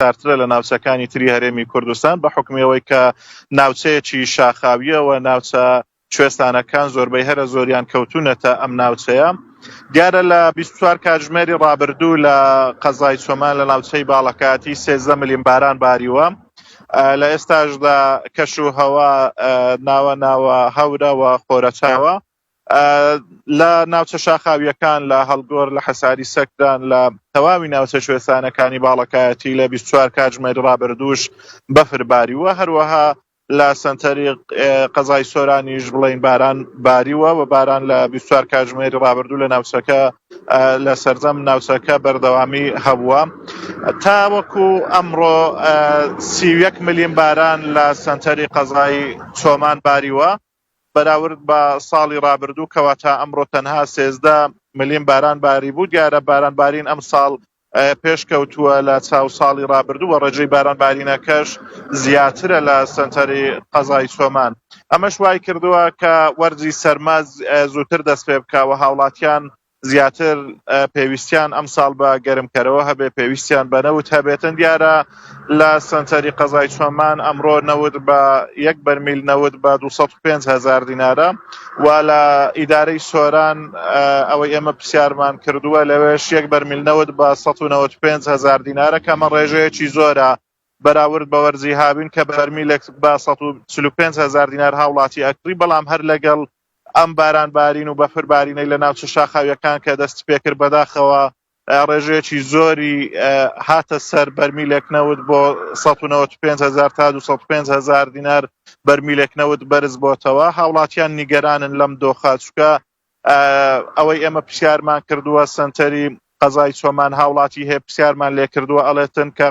سارترە لە ناوچەکانی تری هەرێمی کوردستان بە حکمیەوەی کە ناوچەیەکی شاخاویەوە ناوچە کوێستانەکان زۆربەی هەرە زۆریان کەوتونەتە ئەم ناوچەیە. دیارە لە 24 کاتژمێری ڕابردوو لە قەزای چۆمان لە ناوچەی باڵەکاتی 13 ملیم باران باریوە. لە ئێستاشدا کەش و هەوا ناوە هەورە و خۆرەچاوە. لە ناوچە شاخاویەکان لە هەڵگۆر لە حەساری سەکران لە تەواوی ناوچە کوێستانەکانی باڵەکایەتی لە 24 کاتژمێری ڕابردووش بەفر باریوە. هەروەها لە سنتەری قەزای سۆرانیش بڵین باران باریوە و باران لە 24 کاتژمێری ڕابردوو لە ناوچەکە لە سەرجەم ناوچەکە بەردەوامی هەبووە. تاوەکو ئەمڕۆ 31 ملیم باران لە سنتەری قەزای چۆمان باریوە بەراورد بە ساڵی ڕابردوو کەواتە ئەمڕۆ تەنها 13 ملیم باران باری بوو. دیارە بارانبارین ئەم ساڵ پێشکەوتووە لە چاو ساڵی ڕابردوو و ڕێژەی بارانبارینەکەش زیاترە لە سنتەری قەزای چۆمان. ئەمەش وای کردووە کە وەرزی سەرما زووتر دەست پێ بکاوە هاوڵاتیان زیاتر پێویستیان ئەم ساڵ بە گەرمکەرەوە هەبێ پێویستیان بە نەوت هەبێتن. دیارە لە سنتەری قەزای چۆمان ئەمڕۆ نەوت بە 1 بەرمیل نەوت بە 205,000 دینارە و لە ئیدارەی سۆران ئەوەی ئێمە پرسیارمان کردووە لەوێش 1 بەرمیل نەوت بە 195,000 دینارە کە ئەمە ڕێژەیەکی زۆرە بەراورد بە وەرزی هابین کە بەرمیلێک بە 145,000 دینار هاوڵاتی ئەکری. بەڵام هەر لەگەڵ ئەم بارانبارین و بەفربارینەی لە ناوچە شاخاویەکان کە دەست پێکرد بەداخەوە ڕێژەیەکی زۆری هاتە سەر بەرمیلێک نەوت بۆ 195,000 تا 205,000 دینار بەرمیلێک نەوت بەرز بۆتەوە. هاوڵاتیان نیگەرانن لەم دۆخە چکە ئەوەی ئێمە پرسیارمان کردووە سنتەری قەزای چۆمان هاوڵاتی هەیە پرسیارمان لێ کردووە ئەڵێتن کە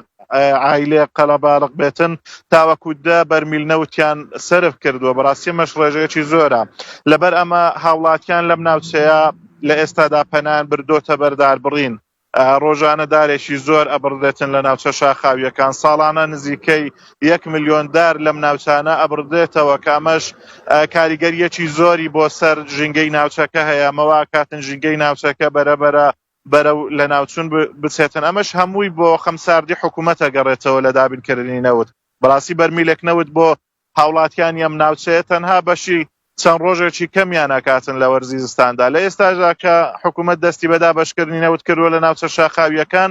عایلێ قەلەباڵق بێتن تاوەکو 10 بەرمیل نەوتیان سرف کردووە. بەڕاستی مەش ڕێژەیەکی زۆرە. لەبەر ئەمە هاوڵاتیان لەم ناوچەیە لە ئێستادا پەنان بردۆتە بەردار بڕین. ڕۆژانە دارێکی زۆر ئەبڕدێتن لە ناوچە شاخاویەکان. ساڵانە نزیکەی 1 ملیۆن دار لەم ناوچانە ئەبڕدێتەوە کامەش کاریگەریەکی زۆری بۆ سەر ژینگەی ناوچەکە هەیە. مەوا کاتن ژینگەی ناوچەکە بەرەو لە ناوچوون بچێتن. ئەمەش هەمووی بۆ خەمساردی حکوومەتە گەڕێتەوە لە دابینکردنی نەوت. بەڕاستی بەرمیلێک نەوت بۆ هاوڵاتیانی ئەم ناوچەیە تەنها بەشی چەند ڕۆژێکی کەمیان ئاکاتن لە وەرزی زستاندا. لە ئێستاژا کە حکوومەت دەستی بەدا بەشکردنی نەوت کردووە لە ناوچە شاخاویەکان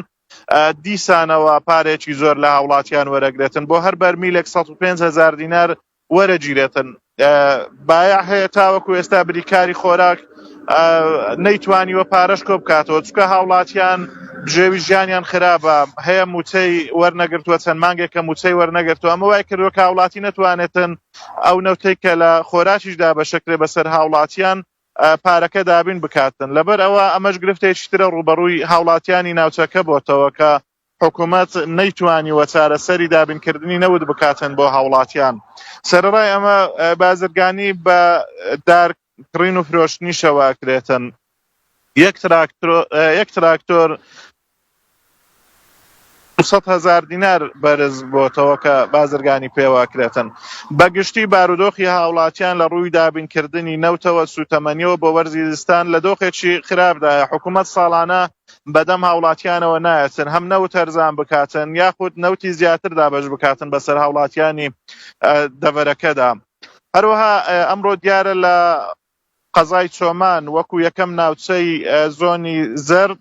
دیسانەوە پارێکی زۆر لە هاوڵاتیان وەرەگرێتن بۆ هەر بەرمیلێک 105,000 دینار وەرەگیرێتن. بایا هەیە تاوەکو ئێستا بریکاری خۆراک نەیتوانیوە پارەش کۆ بکاتەوە چکە هاوڵاتیان بژێوی ژیانیان خراپە. هەیە موچەی وەرنەگرتووە چەند مانگێکە موچەی وەرنەگرتووە. ئەمە وای کردووە کە هاوڵاتی نەتوانێتن ئەو نەوتەی کە لە خۆراکیشدا بەشەکرێ بەسەر هاوڵاتیان پارەکە دابین بکاتن. لەبەر ئەوە ئەمەش گرفتێکی ترە ڕوبەڕووی هاوڵاتیانی ناوچەکە بۆتەوە کە حکوومەت نەیتوانیوە چارەسەری دابینکردنی نەوت بکاتن بۆ هاوڵاتیان. سەرەڕای ئەمە بازرگانی بە دارکڕین و فرۆشتنیشەوە کرێتن. یەک تراکتۆر 200,000 دینار بەرز بۆتەوە کە بازرگانی پێواکرێتن. بەگشتی بارودۆخی هاوڵاتیان لە ڕووی دابینکردنی نەوتەوە سوتەمەنیەوە بۆ وەرزی زستان لە دۆخێکی خراپدایە. حکوومەت ساڵانە بەدەم هاوڵاتیانەوە نایەتن هەم نەوت هەرزان بکاتن یاخود نەوتی زیاتر دابەش بکاتن بەسەر هاوڵاتیانی دەڤەرەکەدا. هەروەها ئەمڕۆ دیارە لە قەزای چۆمان وەکو یەکەم ناوچەی زۆنی زەرد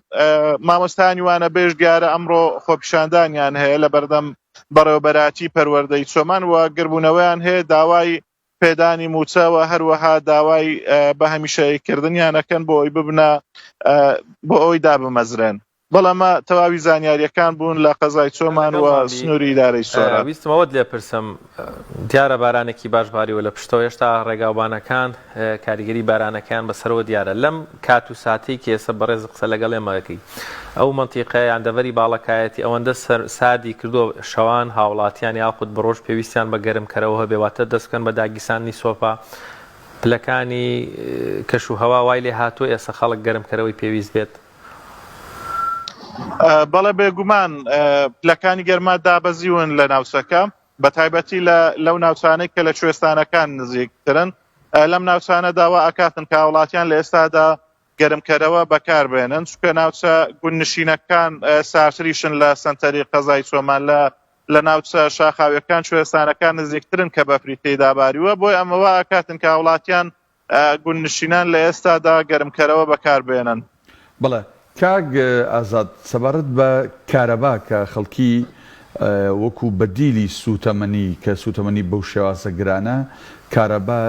مامۆستانی وانە بێژ دیارە ئەمڕۆ خۆپیشاندانیان هەیە لە بەردەم بەڕێوەبەراتی پەروەردەی چۆمان و گربوونەوەیان هەیە داوای پێدانی موچەوە هەروەها داوای بە هەمیشەیکردنیانەکەن بۆ ئەوی ببنە بۆ ئەوی دابمەزرێن. بەڵامە تەواوی زانیاریەکان بوون لە قەزای چۆمان و سنووری ئیدارەی سۆران. ویستمەوەت لێ پرسم دیارە بارانێکی باشباریوە لە پشتەوە هێشتا ڕێگاوبانەکان کاریگەری بارانەکان بەسەرەوە دیارە. لەم کات و ساتەی کە ئێستا بەڕێز قسە لەگەڵ ئێمەکەی ئەو مەنتیقەیە ئەندەڤەری باڵەکایەتی ئەوەندە سادی کردو شەوان هاوڵاتیان یاخود بڕۆژ پێویستیان بە گەرمکەرەوە هەبێواتە دەستکەن بە داگیرسانی سۆپا پلەکانی کەش و هەوا وای لێ هاتووە ئێستا خەڵک گەرمکەرەوەی پێویست بێت. بەڵێ بێگومان پلەکانی گەرما دابەزیون لە ناوچەکە بە تایبەتی لەو ناوچانەی کە لە کوێستانەکان نزیکترن. لەم ناوچانە داوا ئەکاتن کە هاوڵاتیان لە ئێستادا گەرمکەرەوە بەکاربێنن، چونکە ناوچە گوندنشینەکان سارتریشن لە سنتەری قەزای چۆمان لە ناوچە شاخاویەکان کوێستانەکان نزیکترن کە بەفری تێدا باریوە، بۆی ئەمەوە ئاکاتن کە وڵاتیان گوندنشینان لە ئێستادا گەرمکەرەوە بەکاربێنن. بەڵێ کاک ئازاد سەبارەت بە کارەبا کە خەڵکی وەکو بەدیلی سوتەمەنی کە سوتەمەنی بەو شێوازە گرانە کارەبا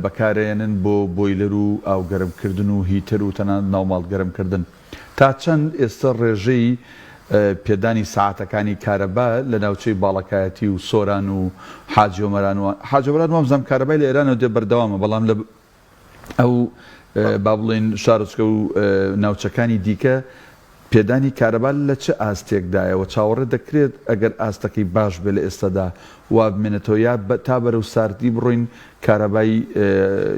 بەکارێنن بۆ بۆیلەر و ئاوگەرمکردن و هیتر و تەنانەت ناوماڵ گەرمکردن. تا چەند ئێستا ڕێژەی پێدانی ساعتەکانی کارەبا لە ناوچەی باڵەکایەتی و سۆران و حاجۆمەران وامزانام کارەبای لە ئێرانەوە دێ بەردەوامە، بەڵام لە ئەو با بڵێن شارچکە و ناوچەکانی دیکە پێدانی کارەبا لە چه ئاستێکدایەوە چاوەڕێ دەکرێت ئەگەر ئاستەکەی باش بێ لە ئێستادا وا بمێنێتەوە یا تا بەرەو ساردی بڕۆین کارەبای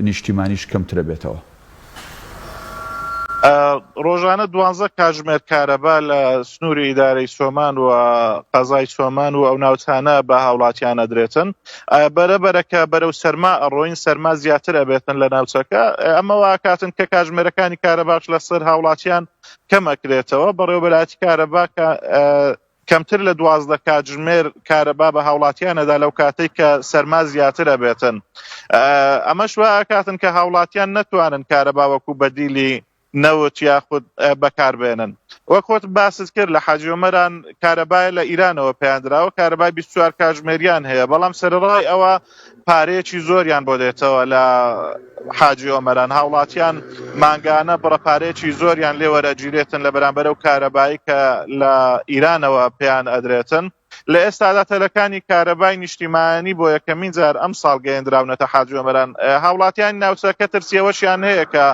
نیشتیمانیش کەمترە بێتەوە؟ ڕۆژانە 12 کاتژمێر کارەبا لە سنووری ئیدارەی سۆمان و قەزای سۆمان و ئەو ناوچانە بە هاوڵاتیان ئەدرێتن. بەرەبەرەکە بەرەو سەرما ئەڕۆین سەرما زیاتر ئەبێتن لە ناوچەکە، ئەمەوە کاتن کە کاتژمێرەکانی کارەباش لەسەر هاوڵاتیان کەمەکرێتەوە، بەڕێوە بەلاتی کارەبا کەمتر لە 12 کاتژمێر کارەبا بە هاوڵاتیانەدا لەو کاتەی کە سەرما زیاتر ئەبێتن. ئەمەش وا کاتن کە هاوڵاتیان نەتوانن کارەبا وەکو بەدیلی نەوت یاخود بەکاربێنن. وەک خۆت باست کرد لە حاجیۆمەران کارەبای لە ئیرانەوە پێیاندراوە، کارەبای 24 کاتژمێریان هەیە، بەڵام سەرڕای ئەوە پارەیەکی زۆریان بۆ دێتەوە لە حاجیۆمەران. هاوڵاتیان مانگانە بڕەپارەیەکی زۆریان لێ وەرەگیرێتن لە بەرامبەر و کارەبایی کە لە ئیرانەوە پێیان ئەدرێتن. لە ئێستادا تەلەکانی کارەبای نیشتیمانی بۆ یەکەمین جار ئەم ساڵ گەیەندراونەتە حاجیۆمەران. هاوڵاتیانی ناوچەکە ترسیەوەشیان هەیە کە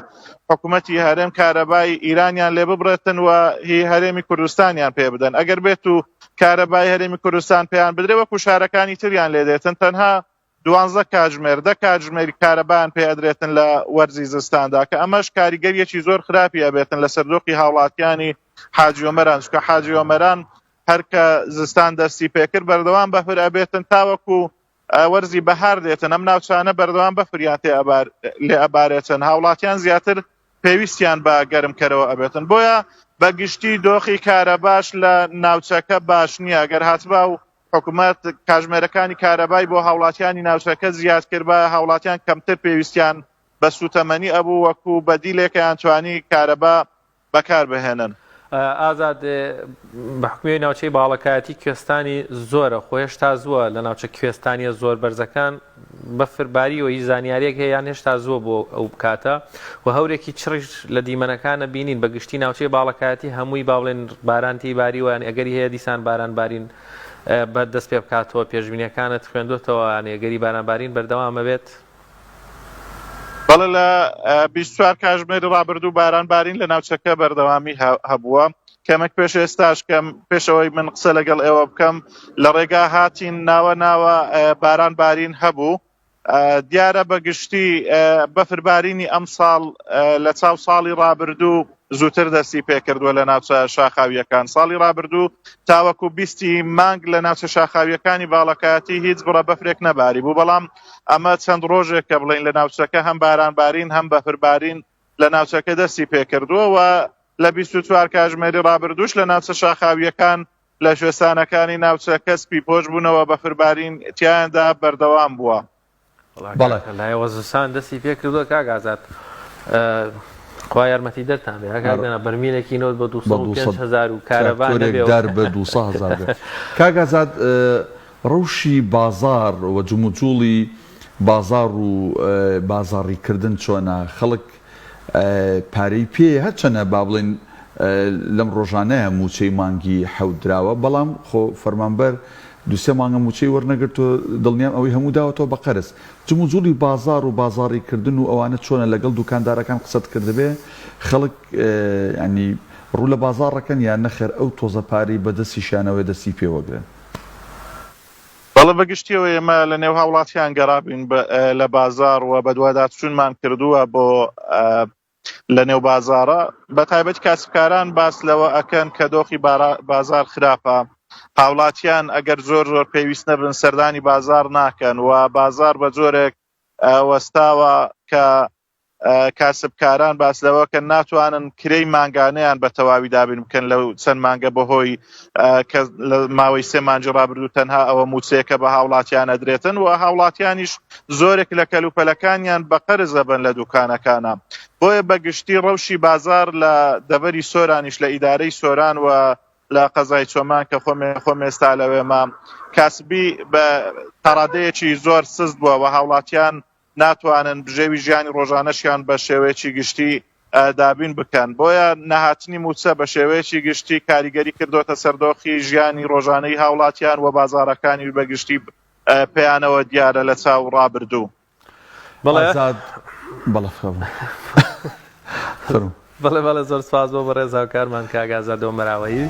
حکوومەتی هەرێم کارەبای ئیرانیان لێ ببڕێتن و هی هەرێمی کوردستانیان پێ بدەن. ئەگەر بێت و کارەبای هەرێمی کوردستان پێیان بدرێ وەکو شارەکانی تریان لێ دێتن، تەنها 12 کاتژمێر 10 کاتژمێری کارەبایان پێ ئەدرێتن لە وەرزی زستاندا، کە ئەمەش کاریگەریەکی زۆر خراپی ئەبێتن لە سەردۆقی هاوڵاتیانی حاجیۆمەران، چونکە حاجیۆمەران هەرکە زستان دەستی پێکرد بەردەوام بەفر ئەبێتن تاوەکو وەرزی بەهار دێتن. ئەم ناوچانە بەردەوام بەفریان لێ ئەبارێتن، هاوڵاتیان زیاتر پێویستیان بە گەرمکەرەوە ئەبێتن. بۆیە بەگشتی دۆخی کارەباش لە ناوچەکە باش نییە. ئەگەر هاتبا و حکوومەت کاتژمێرەکانی کارەبای بۆ هاوڵاتیانی ناوچەکە زیاد کرد بە هاوڵاتیان کەمتر پێویستیان بە سوتەمەنی ئەبوو وەکو بەدیلێکیان توانی کارەبا بەکاربهێنن. ئازاد بە حکومی ناوچەی باڵەکایەتی کوێستانی زۆرە، خۆ هێشتا زووە لە ناوچە کوێستانیە زۆر بەرزەکان بەفرباری و هی زانیاریەک هەیە یان هێشتا زووە بۆ ئەو بکاتە و هەورێکی چڕش لە دیمەنەکانە بینین بەگشتی ناوچەی باڵەکایەتی هەمووی باڵێن بارانتی باریوان ئەگەری هەیە دیسان باران بە دەست پێ بکاتەوە پێشبینیەکانت خوێندوتەوە ئەگەری بارانبارین بەردەوامە بێت؟ بەڵێ لە 24 کاتژمێری ڕابردوو بارانبارین لە ناوچەکە بەردەوامی هەبووە. کەمێک پێش ئێستاش کەم پێشەوەی من قسە لەگەڵ ئێوە بکەم لە ڕێگا هاتین ناوە بارانبارین هەبوو. دیارە بەگشتی بەفربارینی ئەم ساڵ لە چاو ساڵی ڕابردوو زووتر دەستی پێکردووە لە ناوچە شاخاویەکان. ساڵی ڕابردوو تاوەکو 20 مانگ لە ناوچە شاخاویەکانی باڵەکایەتی هیچ بڕە بەفرێک نەباری بوو، بەڵام ئەمە چەند ڕۆژێک کە بڵین لە ناوچەکە هەم بارانبارین هەم بەفربارین لە ناوچەکە دەستی پێکردووە و لە 24 کاتژمێری ڕابردووش لە ناوچە شاخاویەکان لە شوێستانەکانی ناوچەکە سپی پۆش بوونەوە بەفربارین تیاندا بەردەوام بووە. لایەوە زستان دەستی پێکردووە کاک ئازاد، خوا یارمەتی دەرتان بێ هەکاتێنە بەرمیلێکی نۆت بە 200,000 و کارەبان دار بە 200,000. کاک ئازاد ڕەوشی بازار و جوموجوڵی بازار و بازاڕیکردن چۆنە؟ خەڵک پارەی پێ هەرچەنە با بڵێن لەم ڕۆژانەیە موچەی مانگی حەوت دراوە، بەڵام خۆ فەرمانبەر 2-3 مانگە موچەی وەرنەگرتووە، دڵنیام ئەوەی هەموو داوەتەوە بە قەرز. جوموجوڵی بازار و بازاڕیکردن و ئەوانە چۆنە لەگەڵ دوکاندارەکان قسەت کردبێ؟ خەڵک ینی ڕوو لە بازاڕەکەن یان نەخێر ئەو تۆزە پارەی بەدەستیشانەوەی دەستی پێوەگرن؟ بەڵێ بەگشتیەوە ئێمە لە نێو هاوڵاتیان گەڕابین لە بازار و بە دوواداچوونمان کردووە بۆ لە نێو بازارە. بە تایبەت کاسبکاران باس لەوە ئەکەن کە دۆخی بازار خراپە، هاوڵاتیان ئەگەر زۆر پێویست نەبن سەردانی بازار ناکەن و بازار بە جۆرێک وەستاوە کە کاسبکاران باس لەوە کە ناتوانن کرێی مانگانەیان بە تەواوی دابین بکەن لەو چەند مانگە بەهۆی کە لە ماوەی 3 مانگی ڕابردوو تەنها ئەوە موچەیەکە بە هاوڵاتیان ئەدرێتن و هاوڵاتیانیش زۆرێک لە کەلوپەلەکانیان بە قەرز دەبن لە دوکانەکانە. بۆیە بەگشتی ڕەوشی بازار لە دەبەری سۆرانیش لە ئیدارەی سۆران و لە قەزای چۆمان کە خۆم ئێستا لەوێمە کاسبی بە تەڕادەیەکی زۆر سست بووە و هاوڵاتیان ناتوانن بژێوی ژیانی ڕۆژانەشیان بە شێوەیەکی گشتی دابین بکەن. بۆیە نەهاتنی موچە بە شێوەیەکی گشتی کاریگەری کردوتە سەردۆخی ژیانی ڕۆژانەی هاوڵاتیان و بازارەکانی بەگشتی پێیانەوە دیارە لە چاو ڕابردوو. بەڵێ زۆر سپاس بۆ بەڕێزاوکارمان کاک ئازاد دۆمەراوەیی.